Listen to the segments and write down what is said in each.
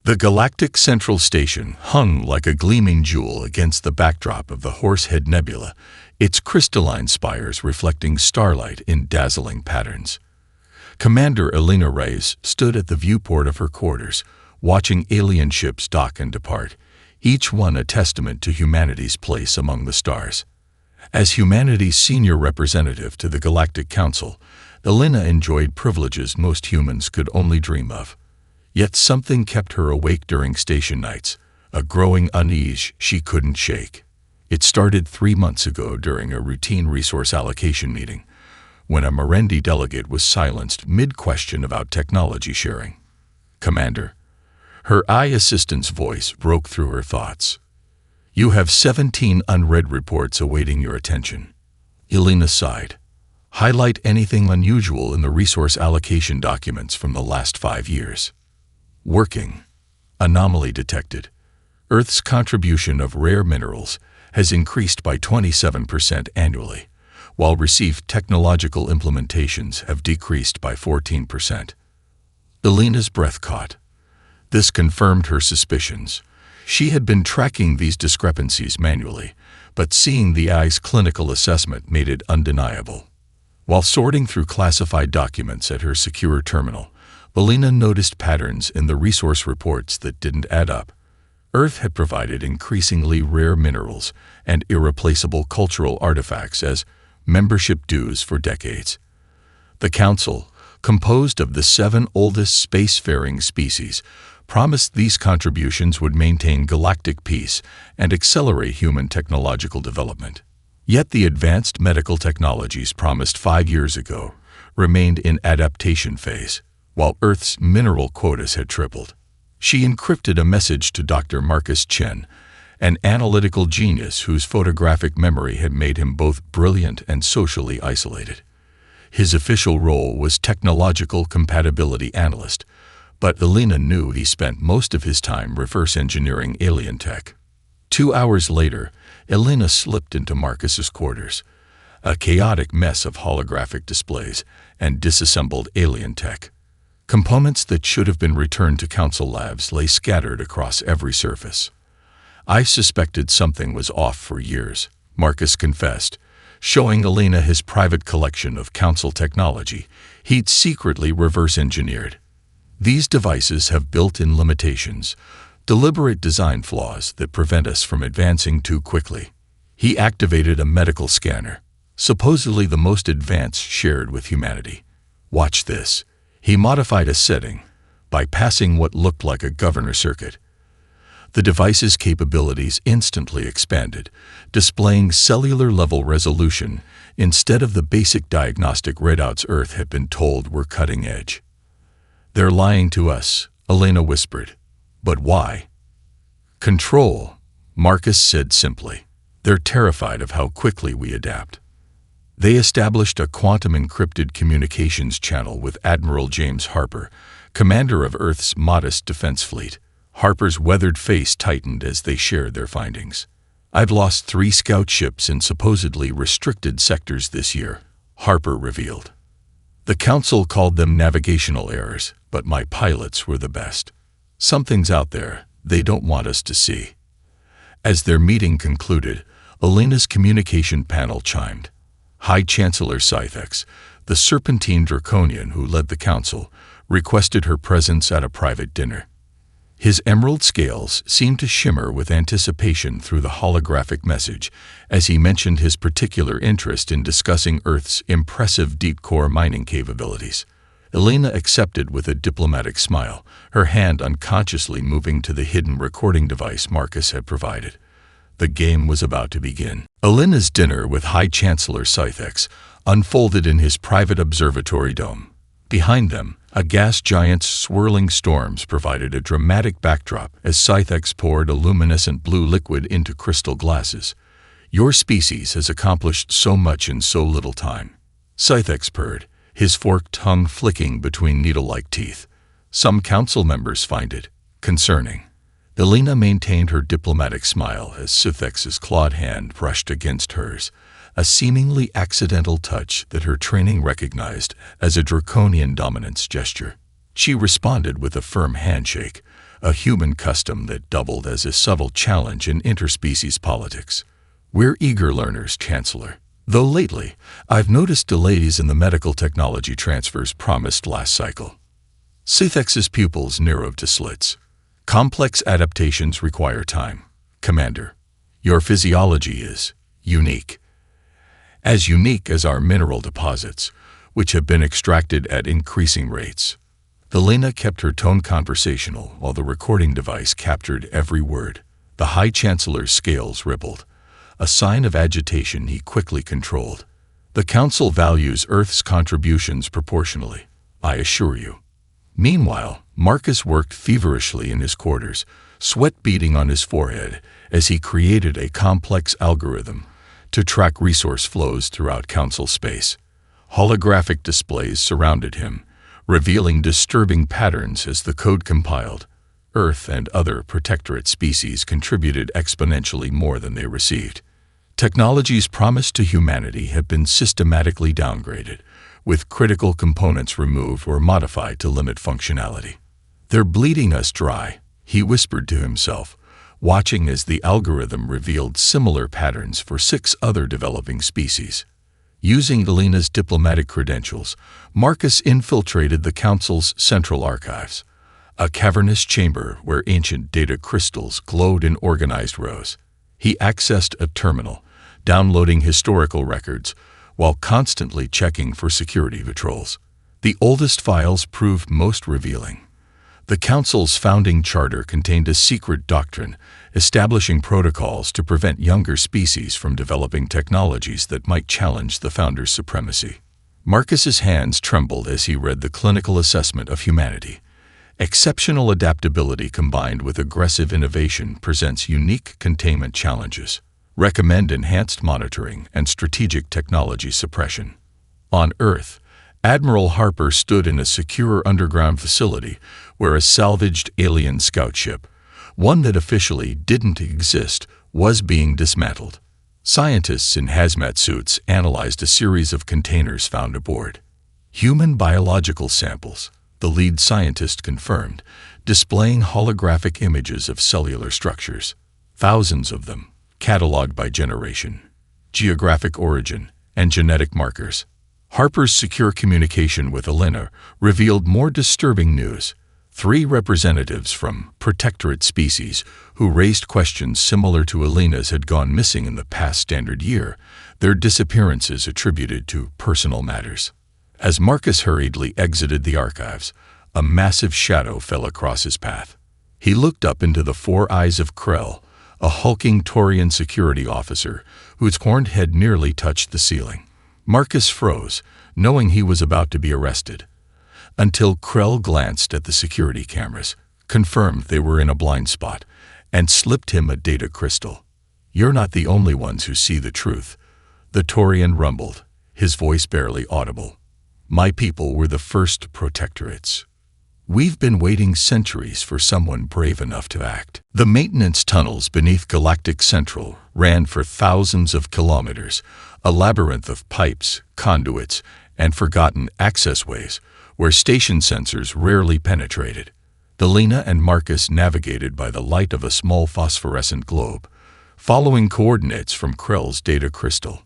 The Galactic Central Station hung like a gleaming jewel against the backdrop of the Horsehead Nebula, its crystalline spires reflecting starlight in dazzling patterns. Commander Elena Reyes stood at the viewport of her quarters, watching alien ships dock and depart, each one a testament to humanity's place among the stars. As humanity's senior representative to the Galactic Council, Elena enjoyed privileges most humans could only dream of. Yet something kept her awake during station nights, a growing unease she couldn't shake. It started 3 months ago during a routine resource allocation meeting, when a Merendi delegate was silenced mid-question about technology sharing. "Commander," her eye assistant's voice broke through her thoughts. "You have 17 unread reports awaiting your attention." Elena sighed. "Highlight anything unusual in the resource allocation documents from the last 5 years. Working. Anomaly detected. Earth's contribution of rare minerals has increased by 27% annually, while received technological implementations have decreased by 14%. Elena's breath caught. This confirmed her suspicions. She had been tracking these discrepancies manually, but seeing the AI's clinical assessment made it undeniable. While sorting through classified documents at her secure terminal, Elena noticed patterns in the resource reports that didn't add up. Earth had provided increasingly rare minerals and irreplaceable cultural artifacts as membership dues for decades. The Council, composed of the 7 oldest spacefaring species, promised these contributions would maintain galactic peace and accelerate human technological development. Yet the advanced medical technologies promised 5 years ago remained in adaptation phase, while Earth's mineral quotas had tripled. She encrypted a message to Dr. Marcus Chen, an analytical genius whose photographic memory had made him both brilliant and socially isolated. His official role was technological compatibility analyst, but Elena knew he spent most of his time reverse engineering alien tech. 2 hours later, Elena slipped into Marcus's quarters, a chaotic mess of holographic displays and disassembled alien tech. Components that should have been returned to Council labs lay scattered across every surface. "I suspected something was off for years," Marcus confessed, showing Elena his private collection of Council technology he'd secretly reverse-engineered. "These devices have built-in limitations, deliberate design flaws that prevent us from advancing too quickly." He activated a medical scanner, supposedly the most advanced shared with humanity. "Watch this." He modified a setting, bypassing what looked like a governor circuit. The device's capabilities instantly expanded, displaying cellular-level resolution instead of the basic diagnostic readouts Earth had been told were cutting-edge. "They're lying to us," Elena whispered. "But why?" "Control," Marcus said simply. "They're terrified of how quickly we adapt." They established a quantum-encrypted communications channel with Admiral James Harper, commander of Earth's modest defense fleet. Harper's weathered face tightened as they shared their findings. "I've lost 3 scout ships in supposedly restricted sectors this year," Harper revealed. "The Council called them navigational errors, but my pilots were the best. Something's out there they don't want us to see." As their meeting concluded, Elena's communication panel chimed. High Chancellor Scythex, the serpentine draconian who led the Council, requested her presence at a private dinner. His emerald scales seemed to shimmer with anticipation through the holographic message as he mentioned his particular interest in discussing Earth's impressive deep-core mining capabilities. Elena accepted with a diplomatic smile, her hand unconsciously moving to the hidden recording device Marcus had provided. The game was about to begin. Elena's dinner with High Chancellor Scythex unfolded in his private observatory dome. Behind them, a gas giant's swirling storms provided a dramatic backdrop as Scythex poured a luminescent blue liquid into crystal glasses. "Your species has accomplished so much in so little time," Scythex purred, his forked tongue flicking between needle-like teeth. "Some Council members find it concerning." Elena maintained her diplomatic smile as Scythex's clawed hand brushed against hers, a seemingly accidental touch that her training recognized as a draconian dominance gesture. She responded with a firm handshake, a human custom that doubled as a subtle challenge in interspecies politics. We're eager learners, Chancellor. Though lately, I've noticed delays in the medical technology transfers promised last cycle. Sithex's pupils narrowed to slits. Complex adaptations require time. Commander, your physiology is unique. As unique as our mineral deposits, which have been extracted at increasing rates. Elena kept her tone conversational while the recording device captured every word. The High Chancellor's scales rippled, a sign of agitation he quickly controlled. The Council values Earth's contributions proportionally, I assure you. Meanwhile, Marcus worked feverishly in his quarters, sweat beading on his forehead as he created a complex algorithm to track resource flows throughout Council space. Holographic displays surrounded him, revealing disturbing patterns as the code compiled. Earth and other protectorate species contributed exponentially more than they received. Technologies promised to humanity have been systematically downgraded, with critical components removed or modified to limit functionality. They're bleeding us dry, he whispered to himself, watching as the algorithm revealed similar patterns for 6 other developing species. Using Elena's diplomatic credentials, Marcus infiltrated the Council's central archives, a cavernous chamber where ancient data crystals glowed in organized rows. He accessed a terminal, downloading historical records, while constantly checking for security patrols. The oldest files proved most revealing. The Council's founding charter contained a secret doctrine establishing protocols to prevent younger species from developing technologies that might challenge the founder's supremacy. Marcus's hands trembled as he read the clinical assessment of humanity. Exceptional adaptability combined with aggressive innovation presents unique containment challenges. Recommend enhanced monitoring and strategic technology suppression. On Earth, Admiral Harper stood in a secure underground facility where a salvaged alien scout ship, one that officially didn't exist, was being dismantled. Scientists in hazmat suits analyzed a series of containers found aboard. Human biological samples, the lead scientist confirmed, displaying holographic images of cellular structures. Thousands of them, cataloged by generation, geographic origin, and genetic markers. Harper's secure communication with Elena revealed more disturbing news. 3 representatives from protectorate species who raised questions similar to Elena's had gone missing in the past standard year, their disappearances attributed to personal matters. As Marcus hurriedly exited the archives, a massive shadow fell across his path. He looked up into the 4 eyes of Krell, a hulking Taurian security officer whose horned head nearly touched the ceiling. Marcus froze, knowing he was about to be arrested, until Krell glanced at the security cameras, confirmed they were in a blind spot, and slipped him a data crystal. You're not the only ones who see the truth, the Taurian rumbled, his voice barely audible. My people were the first protectorates. We've been waiting centuries for someone brave enough to act. The maintenance tunnels beneath Galactic Central ran for thousands of kilometers, a labyrinth of pipes, conduits, and forgotten accessways where station sensors rarely penetrated. Delina and Marcus navigated by the light of a small phosphorescent globe, following coordinates from Krell's data crystal.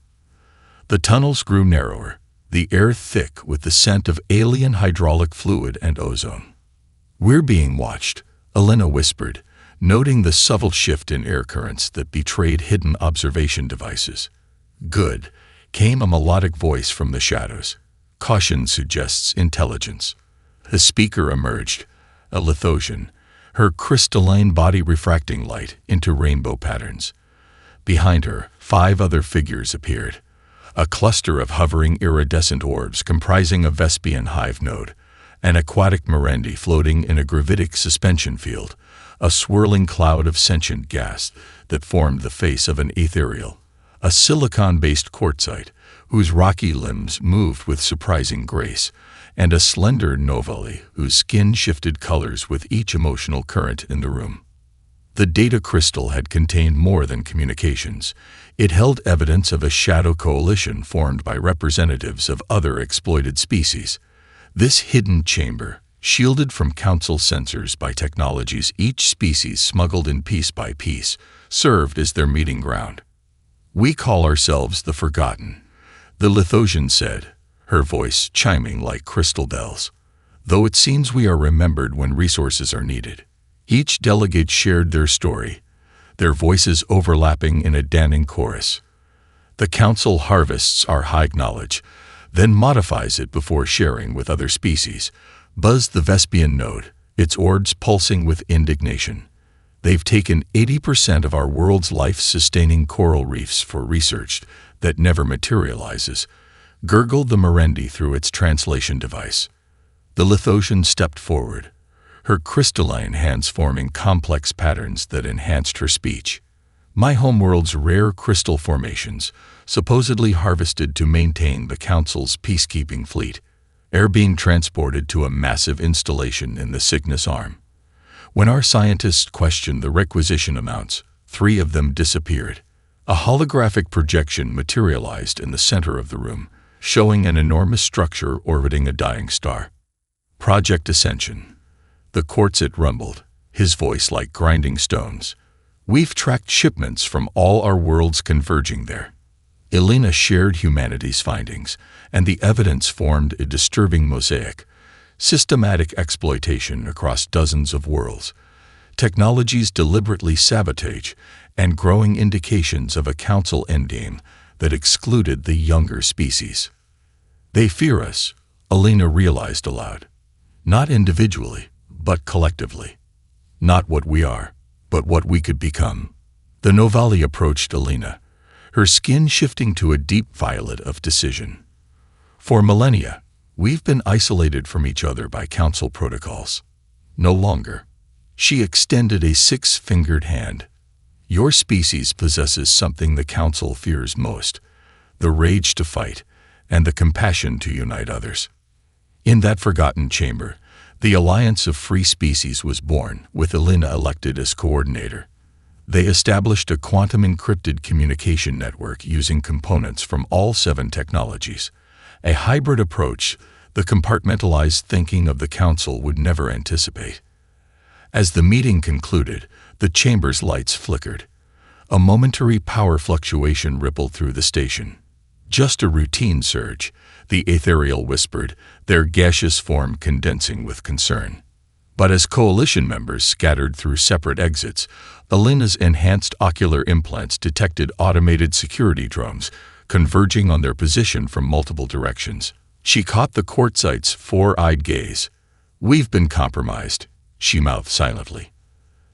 The tunnels grew narrower, the air thick with the scent of alien hydraulic fluid and ozone. We're being watched, Elena whispered, noting the subtle shift in air currents that betrayed hidden observation devices. Good, came a melodic voice from the shadows. Caution suggests intelligence. A speaker emerged, a Lithosian, her crystalline body refracting light into rainbow patterns. Behind her, 5 other figures appeared. A cluster of hovering iridescent orbs comprising a Vespian hive node, an aquatic Merendi floating in a gravitic suspension field, a swirling cloud of sentient gas that formed the face of an ethereal, a silicon-based quartzite whose rocky limbs moved with surprising grace, and a slender Novali whose skin shifted colors with each emotional current in the room. The data crystal had contained more than communications. It held evidence of a shadow coalition formed by representatives of other exploited species. This hidden chamber, shielded from Council sensors by technologies each species smuggled in piece by piece, served as their meeting ground. "We call ourselves the Forgotten," the Lithosian said, her voice chiming like crystal bells. "Though it seems we are remembered when resources are needed." Each delegate shared their story, their voices overlapping in a damning chorus. "The Council harvests our high knowledge, then modifies it before sharing with other species," buzzed the Vespian node, its orbs pulsing with indignation. "They've taken 80% of our world's life-sustaining coral reefs for research that never materializes," gurgled the Merendi through its translation device. The Lithosian stepped forward, her crystalline hands forming complex patterns that enhanced her speech. "My homeworld's rare crystal formations, supposedly harvested to maintain the Council's peacekeeping fleet, are being transported to a massive installation in the Cygnus Arm. When our scientists questioned the requisition amounts, 3 of them disappeared. A holographic projection materialized in the center of the room, showing an enormous structure orbiting a dying star. Project Ascension." The Quartzit rumbled, his voice like grinding stones. "We've tracked shipments from all our worlds converging there." Elena shared humanity's findings, and the evidence formed a disturbing mosaic. Systematic exploitation across dozens of worlds, technologies deliberately sabotage, and growing indications of a Council endgame that excluded the younger species. "They fear us," Elena realized aloud. "Not individually, but collectively. Not what we are, but what we could become." The Novali approached Elena, her skin shifting to a deep violet of decision. "For millennia, we've been isolated from each other by Council protocols. No longer." She extended a 6-fingered hand. "Your species possesses something the Council fears most: the rage to fight and the compassion to unite others." In that forgotten chamber, the Alliance of Free Species was born, with Elena elected as coordinator. They established a quantum-encrypted communication network using components from all 7 technologies, a hybrid approach the compartmentalized thinking of the Council would never anticipate. As the meeting concluded, the chamber's lights flickered. A momentary power fluctuation rippled through the station. "Just a routine surge," the ethereal whispered, their gaseous form condensing with concern. But as coalition members scattered through separate exits, Elena's enhanced ocular implants detected automated security drones converging on their position from multiple directions. She caught the Quartzite's 4-eyed gaze. "We've been compromised," she mouthed silently.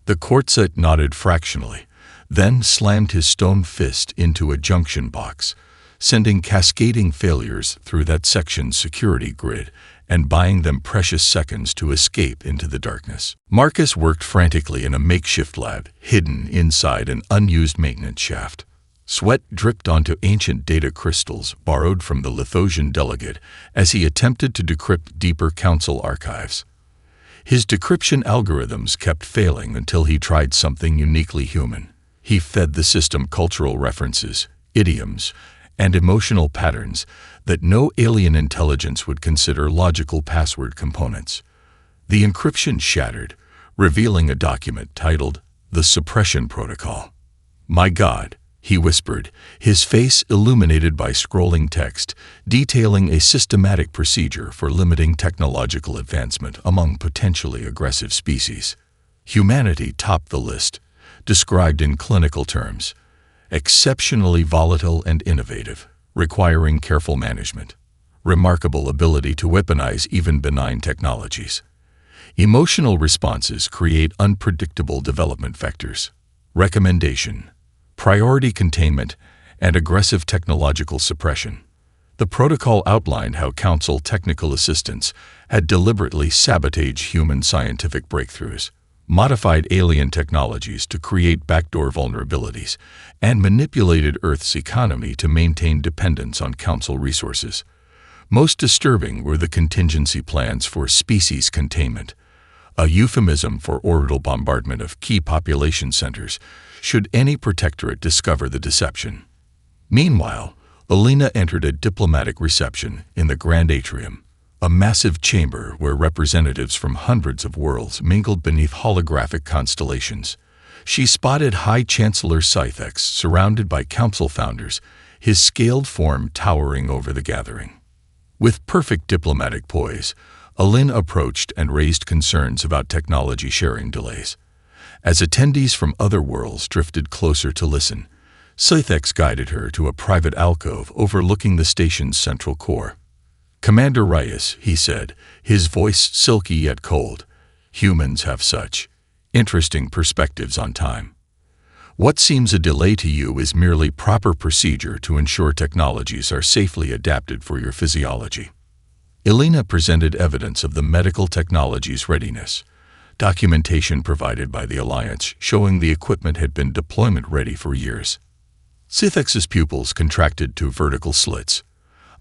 The Quartzite nodded fractionally, then slammed his stone fist into a junction box, sending cascading failures through that section's security grid and buying them precious seconds to escape into the darkness. Marcus worked frantically in a makeshift lab hidden inside an unused maintenance shaft. Sweat dripped onto ancient data crystals borrowed from the Lithosian delegate as he attempted to decrypt deeper Council archives. His decryption algorithms kept failing until he tried something uniquely human. He fed the system cultural references, idioms, and emotional patterns that no alien intelligence would consider logical password components. The encryption shattered, revealing a document titled "The Suppression Protocol." "My God," he whispered, his face illuminated by scrolling text detailing a systematic procedure for limiting technological advancement among potentially aggressive species. Humanity topped the list, described in clinical terms: exceptionally volatile and innovative, requiring careful management, remarkable ability to weaponize even benign technologies. Emotional responses create unpredictable development vectors. Recommendation: priority containment and aggressive technological suppression. The protocol outlined how Council technical assistants had deliberately sabotaged human scientific breakthroughs, modified alien technologies to create backdoor vulnerabilities, and manipulated Earth's economy to maintain dependence on Council resources. Most disturbing were the contingency plans for species containment, a euphemism for orbital bombardment of key population centers should any protectorate discover the deception. Meanwhile, Elena entered a diplomatic reception in the Grand Atrium. a massive chamber where representatives from hundreds of worlds mingled beneath holographic constellations. She spotted High Chancellor Scythex surrounded by council founders, his scaled form towering over the gathering. With perfect diplomatic poise, Alin approached and raised concerns about technology sharing delays. As attendees from other worlds drifted closer to listen, Scythex guided her to a private alcove overlooking the station's central core. "Commander Reyes," he said, his voice silky yet cold, "humans have such interesting perspectives on time. What seems a delay to you is merely proper procedure to ensure technologies are safely adapted for your physiology." Elena presented evidence of the medical technology's readiness, documentation provided by the Alliance showing the equipment had been deployment-ready for years. Scythex's pupils contracted to vertical slits.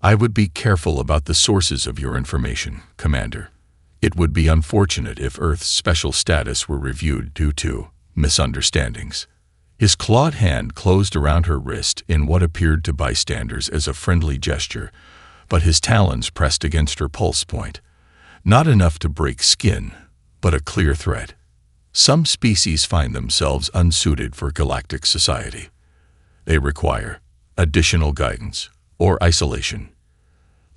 "I would be careful about the sources of your information, Commander. It would be unfortunate if Earth's special status were reviewed due to misunderstandings." His clawed hand closed around her wrist in what appeared to bystanders as a friendly gesture, but his talons pressed against her pulse point. Not enough to break skin, but a clear threat. Some species find themselves unsuited for galactic society. They require additional guidance or isolation.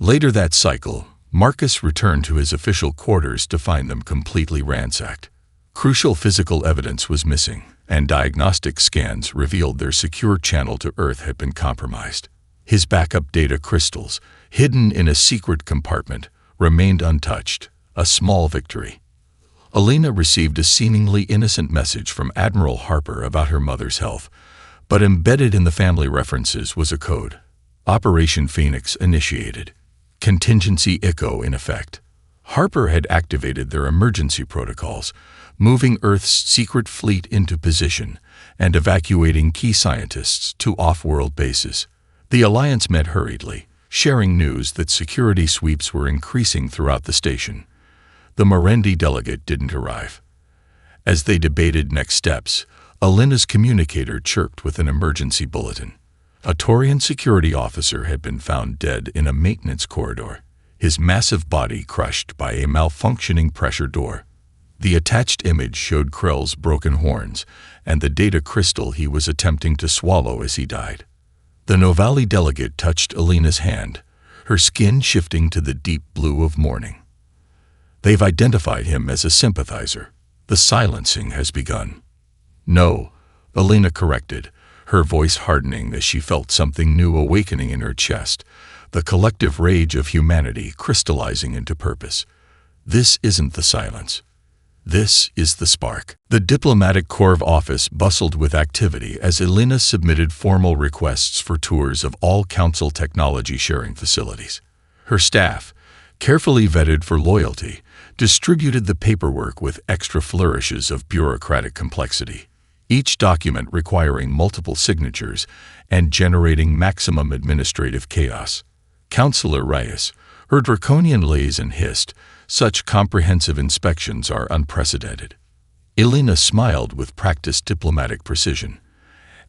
Later that cycle, Marcus returned to his official quarters to find them completely ransacked. Crucial physical evidence was missing, and diagnostic scans revealed their secure channel to Earth had been compromised. His backup data crystals, hidden in a secret compartment, remained untouched, a small victory. Alina received a seemingly innocent message from Admiral Harper about her mother's health, but embedded in the family references was a code. Operation Phoenix initiated. Contingency Echo in effect. Harper had activated their emergency protocols, moving Earth's secret fleet into position and evacuating key scientists to off-world bases. The Alliance met hurriedly, sharing news that security sweeps were increasing throughout the station. The Merendi delegate didn't arrive. As they debated next steps, Alina's communicator chirped with an emergency bulletin. A Taurian security officer had been found dead in a maintenance corridor, his massive body crushed by a malfunctioning pressure door. The attached image showed Krell's broken horns and the data crystal he was attempting to swallow as he died. The Novali delegate touched Alina's hand, her skin shifting to the deep blue of mourning. "They've identified him as a sympathizer. The silencing has begun." "No," Alina corrected, her voice hardening as she felt something new awakening in her chest, the collective rage of humanity crystallizing into purpose. "This isn't the silence. This is the spark." The diplomatic corps office bustled with activity as Elena submitted formal requests for tours of all council technology sharing facilities. Her staff, carefully vetted for loyalty, distributed the paperwork with extra flourishes of bureaucratic complexity, each document requiring multiple signatures and generating maximum administrative chaos. Councillor Reyes, her draconian lays and hissed, "Such comprehensive inspections are unprecedented." Elena smiled with practiced diplomatic precision,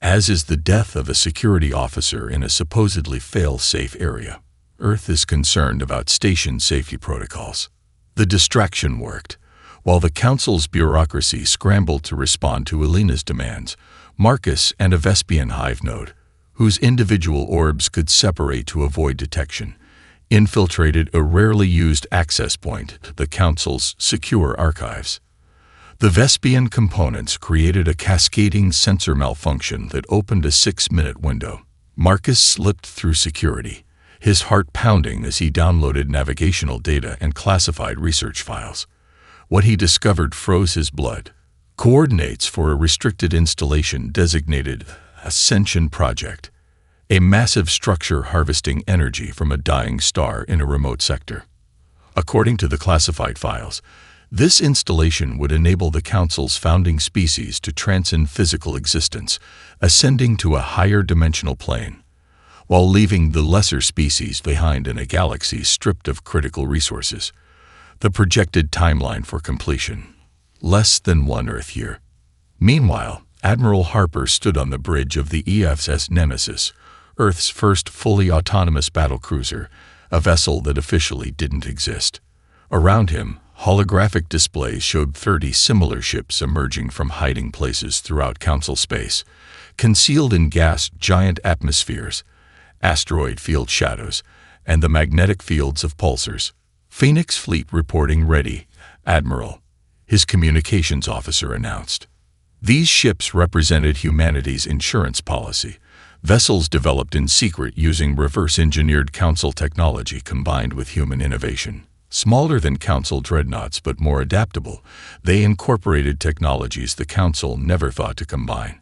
as is the death of a security officer in a supposedly fail-safe area. Earth is concerned about station safety protocols. The distraction worked. While the Council's bureaucracy scrambled to respond to Elena's demands, Marcus and a Vespian hive node, whose individual orbs could separate to avoid detection, infiltrated a rarely used access point to the Council's secure archives. The Vespian components created a cascading sensor malfunction that opened a 6-minute window. Marcus slipped through security, his heart pounding as he downloaded navigational data and classified research files. What he discovered froze his blood. Coordinates for a restricted installation designated Ascension Project, a massive structure harvesting energy from a dying star in a remote sector. According to the classified files, this installation would enable the Council's founding species to transcend physical existence, ascending to a higher dimensional plane, while leaving the lesser species behind in a galaxy stripped of critical resources. The projected timeline for completion: less than 1 Earth year. Meanwhile, Admiral Harper stood on the bridge of the EFS Nemesis, Earth's first fully autonomous battlecruiser, a vessel that officially didn't exist. Around him, holographic displays showed 30 similar ships emerging from hiding places throughout Council space, concealed in gas giant atmospheres, asteroid field shadows, and the magnetic fields of pulsars. Phoenix Fleet reporting ready, Admiral, his communications officer announced. These ships represented humanity's insurance policy, vessels developed in secret using reverse-engineered Council technology combined with human innovation. Smaller than Council dreadnoughts but more adaptable, they incorporated technologies the Council never thought to combine.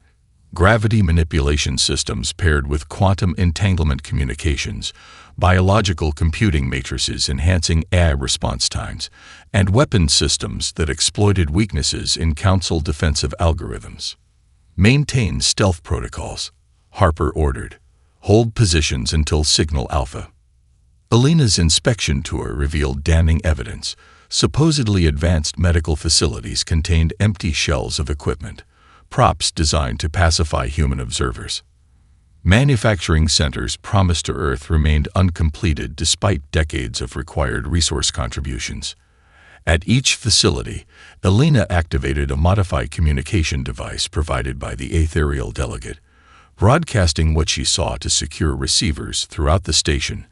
Gravity manipulation systems paired with quantum entanglement communications, biological computing matrices enhancing AI response times, and weapons systems that exploited weaknesses in Council defensive algorithms. Maintain stealth protocols, Harper ordered. Hold positions until signal alpha. Alina's inspection tour revealed damning evidence. Supposedly advanced medical facilities contained empty shells of equipment, props designed to pacify human observers. Manufacturing centers promised to Earth remained uncompleted despite decades of required resource contributions. At each facility, Alina activated a modified communication device provided by the ethereal delegate, broadcasting what she saw to secure receivers throughout the station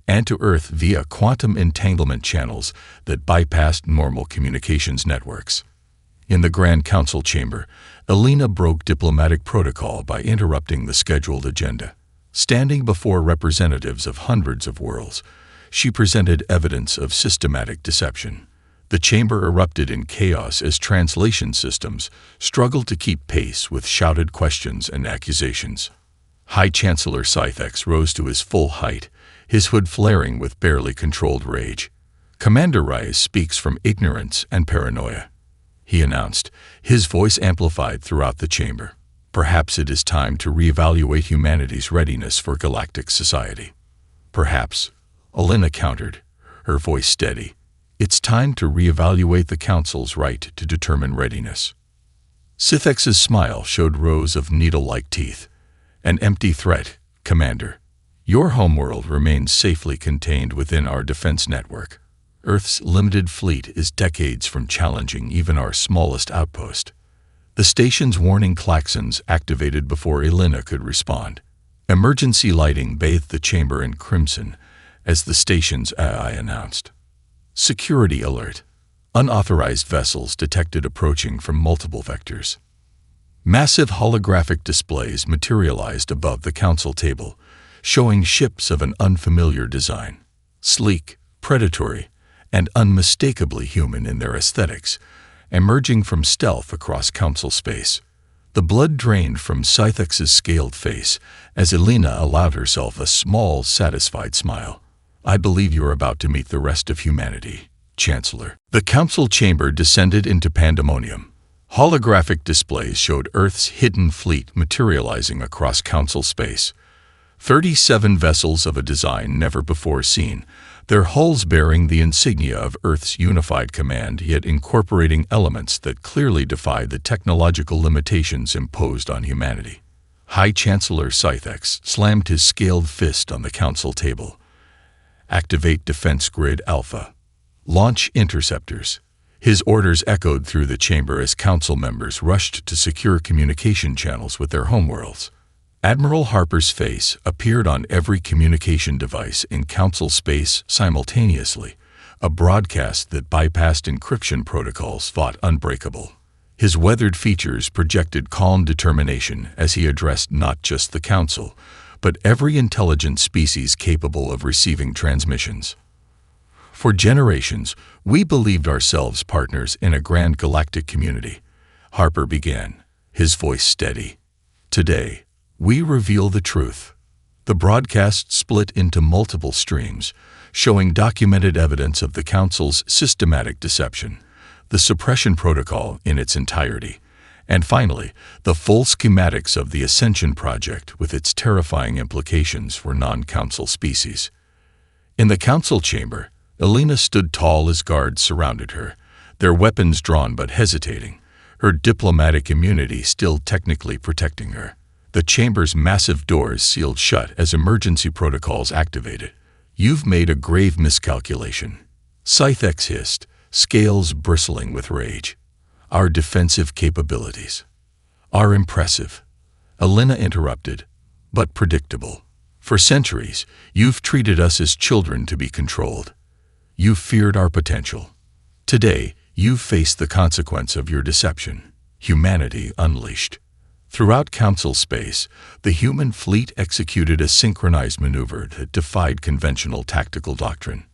and to Earth via quantum entanglement channels that bypassed normal communications networks. In the Grand Council chamber, Alina broke diplomatic protocol by interrupting the scheduled agenda. Standing before representatives of hundreds of worlds, she presented evidence of systematic deception. The chamber erupted in chaos as translation systems struggled to keep pace with shouted questions and accusations. High Chancellor Scythex rose to his full height, his hood flaring with barely controlled rage. Commander Rise speaks from ignorance and paranoia, he announced, his voice amplified throughout the chamber. Perhaps it is time to reevaluate humanity's readiness for galactic society. Perhaps, Alina countered, her voice steady. It's time to reevaluate the Council's right to determine readiness. Scythex's smile showed rows of needle-like teeth. An empty threat, Commander. Your homeworld remains safely contained within our defense network. Earth's limited fleet is decades from challenging even our smallest outpost. The station's warning klaxons activated before Alina could respond. Emergency lighting bathed the chamber in crimson as the station's AI announced. Security alert. Unauthorized vessels detected approaching from multiple vectors. Massive holographic displays materialized above the Council table, showing ships of an unfamiliar design. Sleek, predatory, and unmistakably human in their aesthetics, emerging from stealth across Council space. The blood drained from Scythex's scaled face as Alina allowed herself a small, satisfied smile. I believe you're about to meet the rest of humanity, Chancellor. The Council chamber descended into pandemonium. Holographic displays showed Earth's hidden fleet materializing across Council space. 37 vessels of a design never before seen, their hulls bearing the insignia of Earth's unified command, yet incorporating elements that clearly defied the technological limitations imposed on humanity. High Chancellor Scythex slammed his scaled fist on the Council table. Activate Defense Grid Alpha. Launch interceptors. His orders echoed through the chamber as Council members rushed to secure communication channels with their homeworlds. Admiral Harper's face appeared on every communication device in Council space simultaneously, a broadcast that bypassed encryption protocols thought unbreakable. His weathered features projected calm determination as he addressed not just the Council, but every intelligent species capable of receiving transmissions. For generations, we believed ourselves partners in a grand galactic community, Harper began, his voice steady. Today, we reveal the truth. The broadcast split into multiple streams, showing documented evidence of the Council's systematic deception, the suppression protocol in its entirety, and finally, the full schematics of the Ascension Project with its terrifying implications for non-Council species. In the Council chamber, Alina stood tall as guards surrounded her, their weapons drawn but hesitating, her diplomatic immunity still technically protecting her. The chamber's massive doors sealed shut as emergency protocols activated. "You've made a grave miscalculation." Scythex hissed, scales bristling with rage. "Our defensive capabilities are impressive," Alina interrupted, "but predictable. For centuries, you've treated us as children to be controlled. You've feared our potential. Today, you've faced the consequence of your deception. Humanity unleashed." Throughout Council space, the human fleet executed a synchronized maneuver that defied conventional tactical doctrine.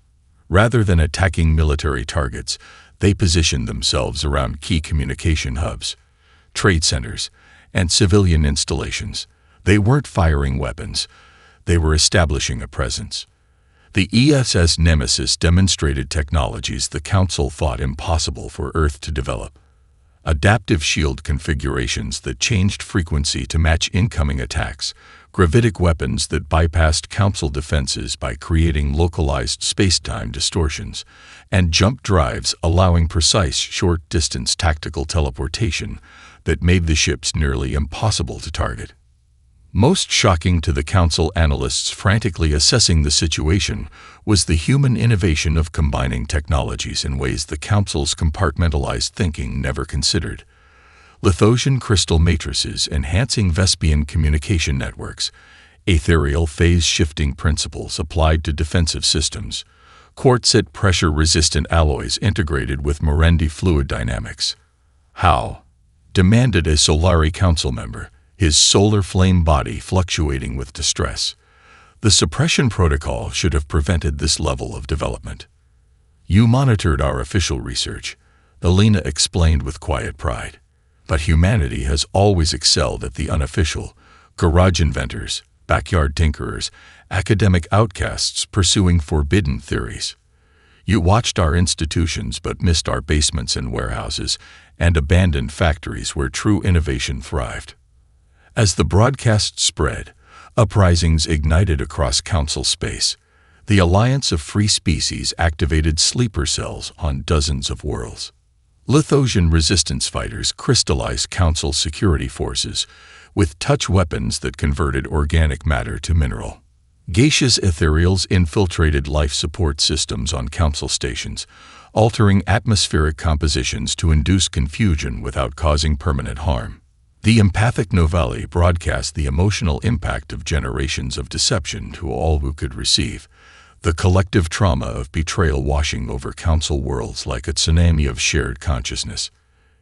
Rather than attacking military targets, they positioned themselves around key communication hubs, trade centers, and civilian installations. They weren't firing weapons. They were establishing a presence. The ESS Nemesis demonstrated technologies the Council thought impossible for Earth to develop. Adaptive shield configurations that changed frequency to match incoming attacks, gravitic weapons that bypassed Council defenses by creating localized space-time distortions, and jump drives allowing precise short-distance tactical teleportation that made the ships nearly impossible to target. Most shocking to the Council analysts frantically assessing the situation was the human innovation of combining technologies in ways the Council's compartmentalized thinking never considered. Lithosian crystal matrices enhancing Vespian communication networks, ethereal phase-shifting principles applied to defensive systems, quartzite pressure-resistant alloys integrated with Merendi fluid dynamics. "How?" demanded a Solari Council member, his solar flame body fluctuating with distress. "The suppression protocol should have prevented this level of development." "You monitored our official research," Alina explained with quiet pride. "But humanity has always excelled at the unofficial. Garage inventors, backyard tinkerers, academic outcasts pursuing forbidden theories. You watched our institutions but missed our basements and warehouses and abandoned factories where true innovation thrived." As the broadcast spread, uprisings ignited across Council space. The Alliance of Free Species activated sleeper cells on dozens of worlds. Lithosian resistance fighters crystallized Council security forces with touch weapons that converted organic matter to mineral. Gaseous ethereals infiltrated life support systems on Council stations, altering atmospheric compositions to induce confusion without causing permanent harm. The empathic novelli broadcast the emotional impact of generations of deception to all who could receive, the collective trauma of betrayal washing over Council worlds like a tsunami of shared consciousness.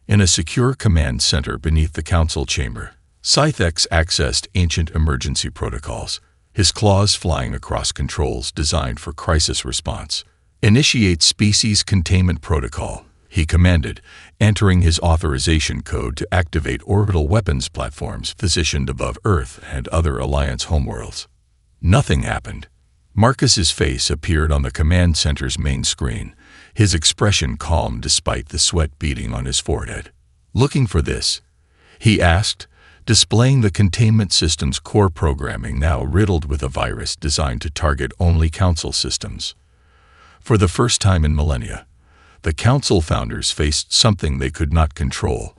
In a secure command center beneath the Council chamber, Scythex accessed ancient emergency protocols, his claws flying across controls designed for crisis response. "Initiate species containment protocol," he commanded, entering his authorization code to activate orbital weapons platforms positioned above Earth and other Alliance homeworlds. Nothing happened. Marcus's face appeared on the command center's main screen, his expression calm despite the sweat beading on his forehead. "Looking for this?" he asked, displaying the containment system's core programming now riddled with a virus designed to target only Council systems. For the first time in millennia, the Council founders faced something they could not control,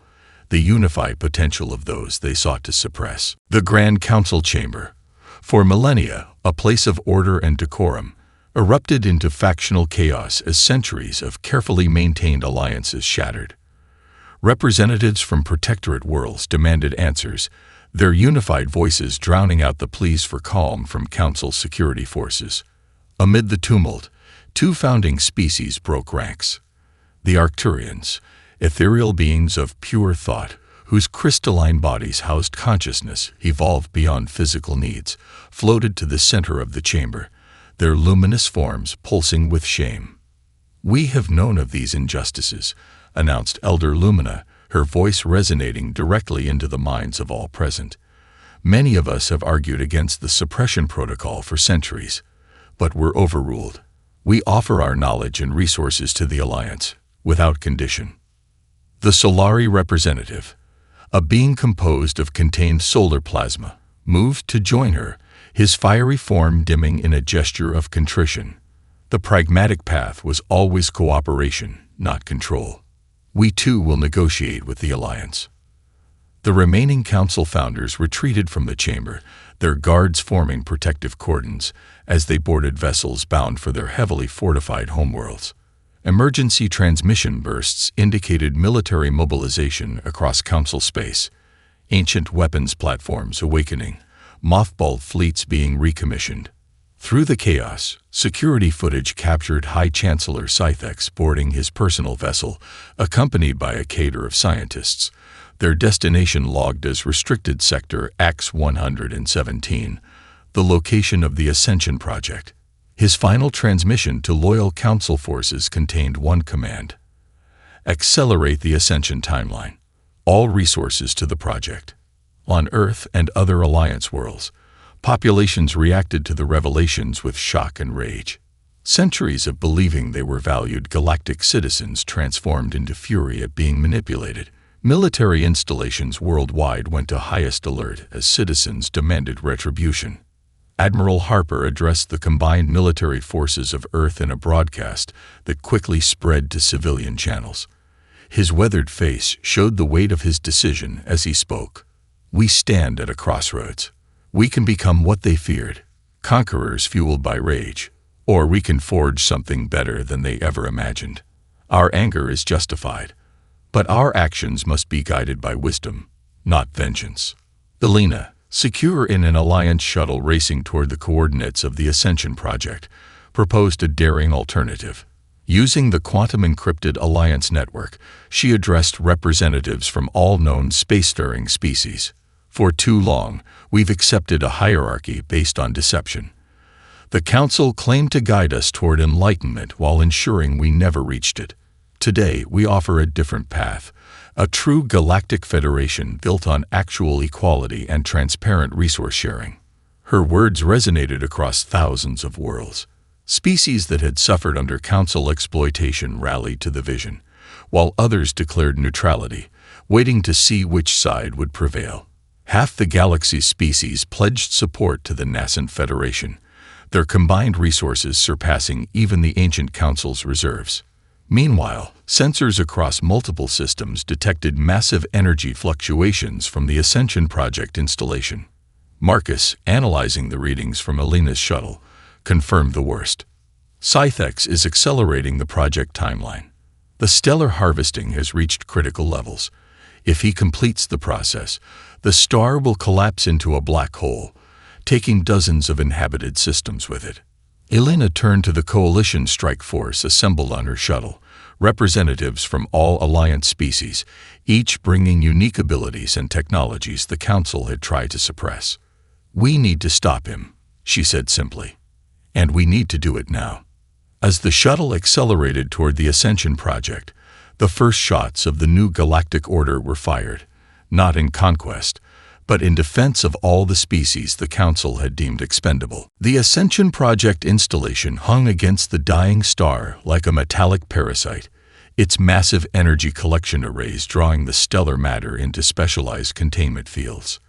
the unified potential of those they sought to suppress. The Grand Council Chamber, for millennia a place of order and decorum, erupted into factional chaos as centuries of carefully maintained alliances shattered. Representatives from protectorate worlds demanded answers, their unified voices drowning out the pleas for calm from Council security forces. Amid the tumult, two founding species broke ranks. The Arcturians, ethereal beings of pure thought, whose crystalline bodies housed consciousness evolved beyond physical needs, floated to the center of the chamber, their luminous forms pulsing with shame. "We have known of these injustices," announced Elder Lumina, her voice resonating directly into the minds of all present. "Many of us have argued against the suppression protocol for centuries, but were overruled. We offer our knowledge and resources to the Alliance, without condition." The Solari representative, a being composed of contained solar plasma, moved to join her, his fiery form dimming in a gesture of contrition. The pragmatic path was always cooperation, not control. "We too will negotiate with the Alliance." The remaining council founders retreated from the chamber, their guards forming protective cordons as they boarded vessels bound for their heavily fortified homeworlds. Emergency transmission bursts indicated military mobilization across council space, ancient weapons platforms awakening, mothballed fleets being recommissioned. Through the chaos, security footage captured High Chancellor Scythex boarding his personal vessel, accompanied by a cadre of scientists, their destination logged as Restricted Sector X-117, the location of the Ascension Project. His final transmission to loyal Council forces contained one command: accelerate the Ascension timeline. All resources to the project. On Earth and other Alliance worlds, populations reacted to the revelations with shock and rage. Centuries of believing they were valued galactic citizens transformed into fury at being manipulated. Military installations worldwide went to highest alert as citizens demanded retribution. Admiral Harper addressed the combined military forces of Earth in a broadcast that quickly spread to civilian channels. His weathered face showed the weight of his decision as he spoke. We stand at a crossroads. We can become what they feared, conquerors fueled by rage, or we can forge something better than they ever imagined. Our anger is justified, but our actions must be guided by wisdom, not vengeance. Elena, secure in an Alliance shuttle racing toward the coordinates of the Ascension Project, proposed a daring alternative. Using the quantum-encrypted Alliance network, she addressed representatives from all known spacefaring species. For too long, we've accepted a hierarchy based on deception. The Council claimed to guide us toward enlightenment while ensuring we never reached it. Today, we offer a different path, a true galactic federation built on actual equality and transparent resource sharing. Her words resonated across thousands of worlds. Species that had suffered under Council exploitation rallied to the vision, while others declared neutrality, waiting to see which side would prevail. Half the galaxy's species pledged support to the nascent Federation, their combined resources surpassing even the ancient Council's reserves. Meanwhile, sensors across multiple systems detected massive energy fluctuations from the Ascension Project installation. Marcus, analyzing the readings from Elena's shuttle, confirmed the worst. Scythex is accelerating the project timeline. The stellar harvesting has reached critical levels. If he completes the process, the star will collapse into a black hole, taking dozens of inhabited systems with it. Elena turned to the Coalition strike force assembled on her shuttle, representatives from all Alliance species, each bringing unique abilities and technologies the Council had tried to suppress. We need to stop him, she said simply. And we need to do it now. As the shuttle accelerated toward the Ascension Project, the first shots of the new galactic order were fired, not in conquest, but in defense of all the species the Council had deemed expendable. The Ascension Project installation hung against the dying star like a metallic parasite, its massive energy collection arrays drawing the stellar matter into specialized containment fields.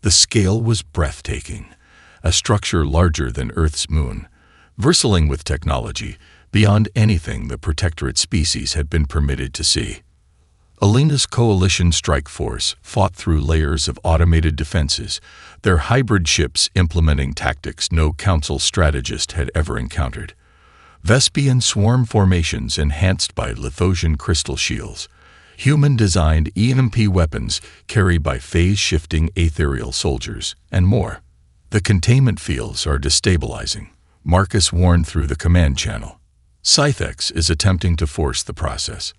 The scale was breathtaking, a structure larger than Earth's moon, bristling with technology beyond anything the Protectorate species had been permitted to see. Elena's Coalition strike force fought through layers of automated defenses, their hybrid ships implementing tactics no Council strategist had ever encountered. Vespian swarm formations enhanced by Lithosian crystal shields, human-designed EMP weapons carried by phase-shifting ethereal soldiers, and more. The containment fields are destabilizing, Marcus warned through the command channel. Scythex is attempting to force the process.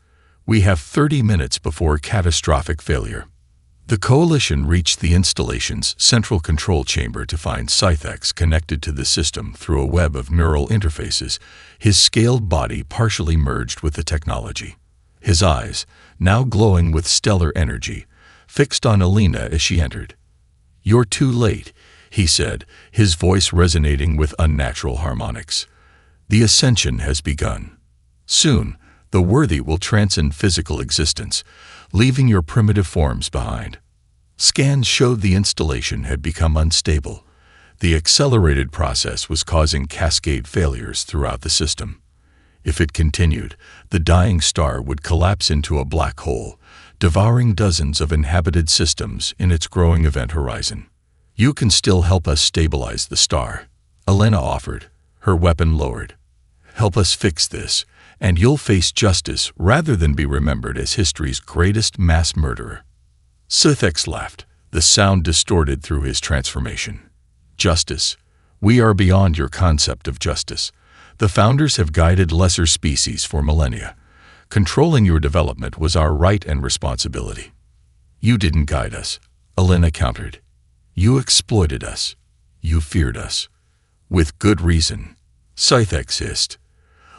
We have 30 minutes before catastrophic failure. The Coalition reached the installation's central control chamber to find Scythex connected to the system through a web of neural interfaces, his scaled body partially merged with the technology. His eyes, now glowing with stellar energy, fixed on Elena as she entered. "You're too late," he said, his voice resonating with unnatural harmonics. "The ascension has begun. Soon, the worthy will transcend physical existence, leaving your primitive forms behind." Scans showed the installation had become unstable. The accelerated process was causing cascade failures throughout the system. If it continued, the dying star would collapse into a black hole, devouring dozens of inhabited systems in its growing event horizon. You can still help us stabilize the star, Elena offered, her weapon lowered. Help us fix this, and you'll face justice rather than be remembered as history's greatest mass murderer. Sithx laughed, the sound distorted through his transformation. Justice. We are beyond your concept of justice. The founders have guided lesser species for millennia. Controlling your development was our right and responsibility. You didn't guide us, Elena countered. You exploited us. You feared us. With good reason. Sithx hissed.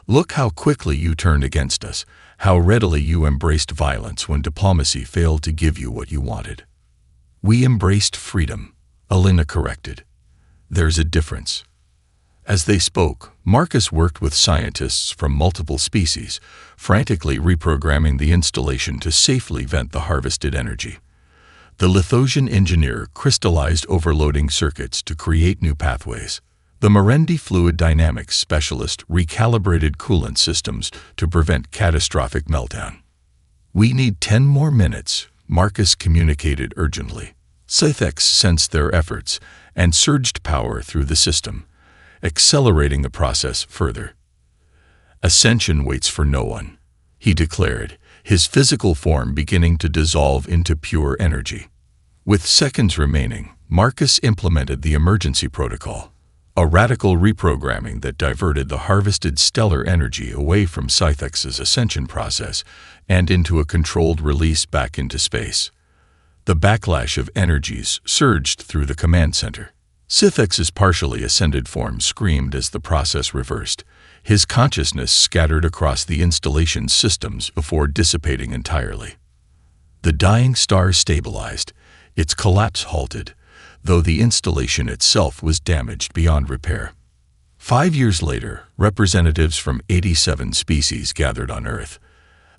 Look how quickly you turned against us, how readily you embraced violence when diplomacy failed to give you what you wanted. We embraced freedom, Elena corrected. There's a difference. As they spoke, Marcus worked with scientists from multiple species, frantically reprogramming the installation to safely vent the harvested energy. The Lithosian engineer crystallized overloading circuits to create new pathways. The Merendi fluid dynamics specialist recalibrated coolant systems to prevent catastrophic meltdown. We need 10 more minutes, Marcus communicated urgently. Sithx sensed their efforts and surged power through the system, accelerating the process further. Ascension waits for no one, he declared, his physical form beginning to dissolve into pure energy. With seconds remaining, Marcus implemented the emergency protocol, a radical reprogramming that diverted the harvested stellar energy away from Sithx's ascension process and into a controlled release back into space. The backlash of energies surged through the command center. Sithx's partially ascended form screamed as the process reversed, his consciousness scattered across the installation's systems before dissipating entirely. The dying star stabilized, its collapse halted, though the installation itself was damaged beyond repair. 5 years later, representatives from 87 species gathered on Earth,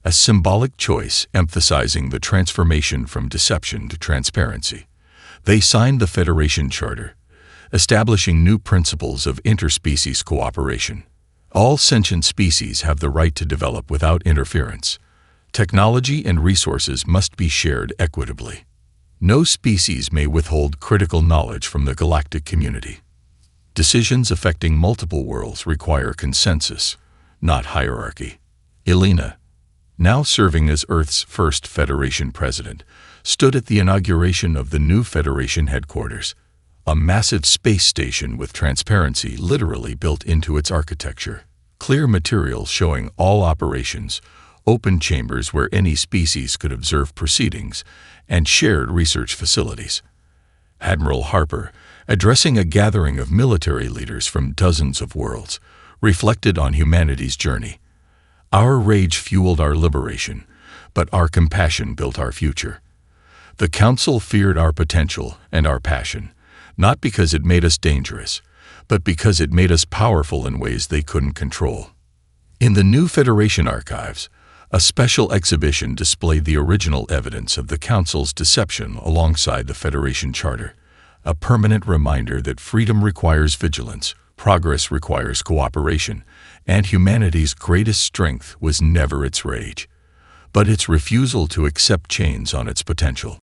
a symbolic choice emphasizing the transformation from deception to transparency. They signed the Federation Charter, establishing new principles of interspecies cooperation. All sentient species have the right to develop without interference. Technology and resources must be shared equitably. No species may withhold critical knowledge from the galactic community. Decisions affecting multiple worlds require consensus, not hierarchy. Elena, now serving as Earth's first Federation president, stood at the inauguration of the new Federation headquarters, a massive space station with transparency literally built into its architecture. Clear materials showing all operations, open chambers where any species could observe proceedings, and shared research facilities. Admiral Harper, addressing a gathering of military leaders from dozens of worlds, reflected on humanity's journey. Our rage fueled our liberation, but our compassion built our future. The Council feared our potential and our passion, not because it made us dangerous, but because it made us powerful in ways they couldn't control. In the new Federation archives, a special exhibition displayed the original evidence of the Council's deception alongside the Federation Charter, a permanent reminder that freedom requires vigilance, progress requires cooperation, and humanity's greatest strength was never its rage, but its refusal to accept chains on its potential.